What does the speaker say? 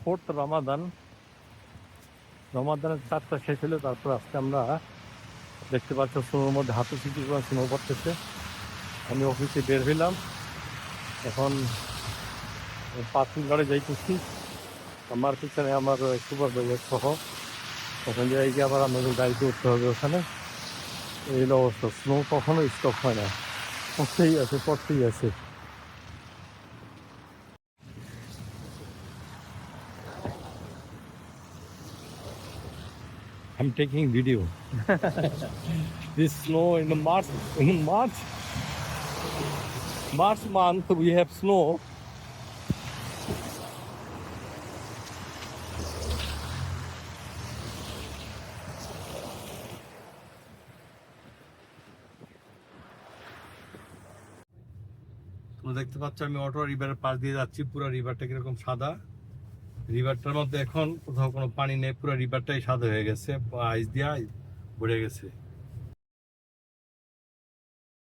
Fourth রমাদানের 4টা শেষ হলে তারপর আজকে আমরা দেখতে পাচ্ছ স্নোর মধ্যে হাতে সিটি করে স্নো পড়তেছে। আমি অফিসে বের হইলাম, এখন পার্কিং গাড়ি যাইতেছি। আমার পিছনে আমার সুপারভাইজার সহ ওখানে যাই গিয়ে আবার আমাদের গাড়িতে উঠতে হবে। ওখানে এই অবস্থা, স্নো কখনো স্টপ হয় না, পড়তেই আছে পড়তেই আছে। I'm taking video. This snow in the March month we have snow. তোমরা দেখতে পাচ্ছ আমি অটো রিভারের পাশ দিয়ে যাচ্ছি। পুরো রিভারটা কিরকম সাদা, রিভারটার মধ্যে এখন কোথাও কোনো পানি নেই, পুরো রিভারটাই সাদা হয়ে গেছে, আইস দিয়ে ভরে গেছে।